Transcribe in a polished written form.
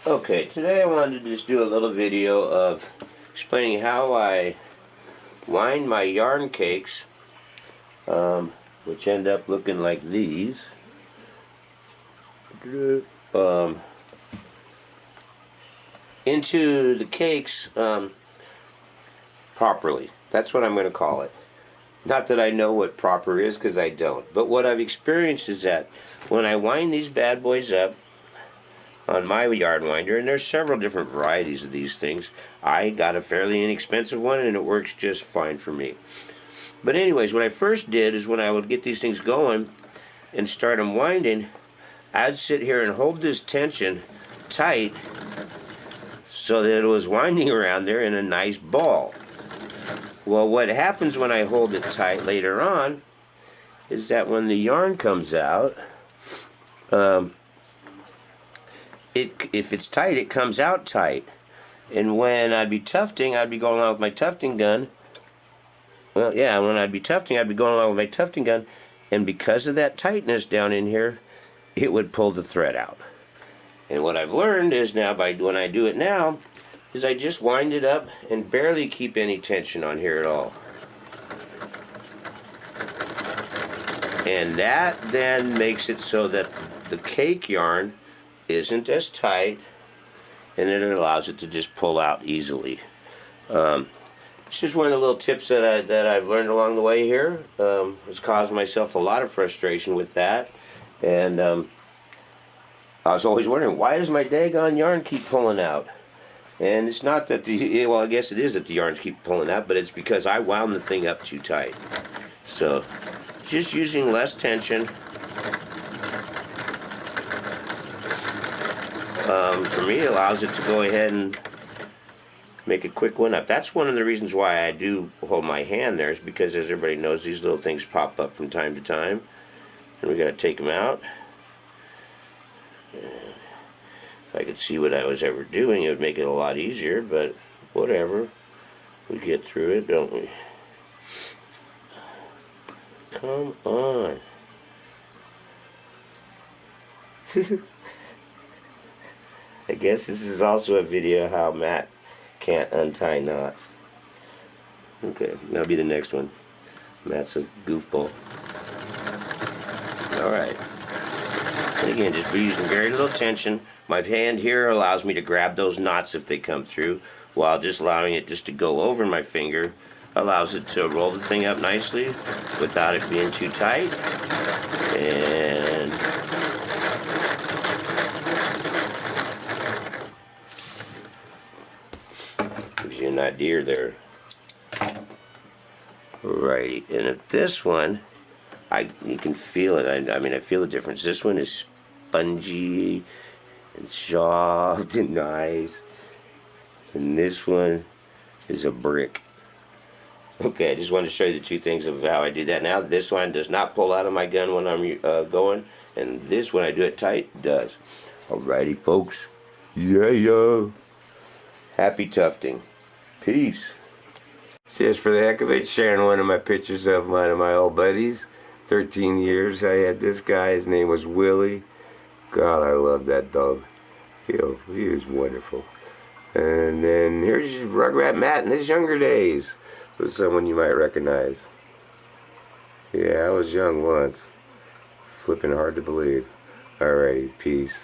Okay, today I wanted to just do a little video of explaining how I wind my yarn cakes, which end up looking like these, into the cakes properly. That's what I'm going to call it. Not that I know what proper is, because I don't. But what I've experienced is that when I wind these bad boys up on my yarn winder, and there's several different varieties of these things. I got a fairly inexpensive one and it works just fine for me. But anyways, what I first did is when I would get these things going and start them winding, I'd sit here and hold this tension tight so that it was winding around there in a nice ball. Well, what happens when I hold it tight later on is that when the yarn comes out, if it's tight, it comes out tight. And when I'd be tufting, I'd be going along with my tufting gun. Well, yeah, when I'd be tufting, I'd be going along with my tufting gun. And because of that tightness down in here, it would pull the thread out. And what I've learned is now, when I do it now, is I just wind it up and barely keep any tension on here at all. And that then makes it so that the cake yarn isn't as tight, and it allows it to just pull out easily. It's just one of the little tips that I've learned along the way here. It's caused myself a lot of frustration with that, and I was always wondering, why does my daggone yarn keep pulling out? And it's not that well, I guess it is that the yarns keep pulling out, but it's because I wound the thing up too tight. So just using less tension. For me, it allows it to go ahead and make a quick one up. That's one of the reasons why I do hold my hand there, is because, as everybody knows, these little things pop up from time to time, and we got to take them out. If I could see what I was ever doing, it would make it a lot easier, but whatever. We get through it, don't we? Come on. I guess this is also a video of how Matt can't untie knots. Okay, that'll be the next one. Matt's a goofball. Alright. And again, just using very little tension. My hand here allows me to grab those knots if they come through, while just allowing it just to go over my finger allows it to roll the thing up nicely without it being too tight. And gives you an idea there. Right, and if this one, you can feel it. I mean, I feel the difference. This one is spongy and soft and nice, and this one is a brick. Okay, I just wanted to show you the two things of how I do that. Now, this one does not pull out of my gun when I'm going, and this, when I do it tight, does. Alrighty, folks. Yeah. Happy tufting. Peace. Just for the heck of it, sharing one of my pictures of one of my old buddies. 13 years I had this guy. His name was Willie. God, I love that dog. He is wonderful. And then here's Rugrat Matt in his younger days. Was someone you might recognize. Yeah, I was young once. Flipping hard to believe. Alrighty, peace.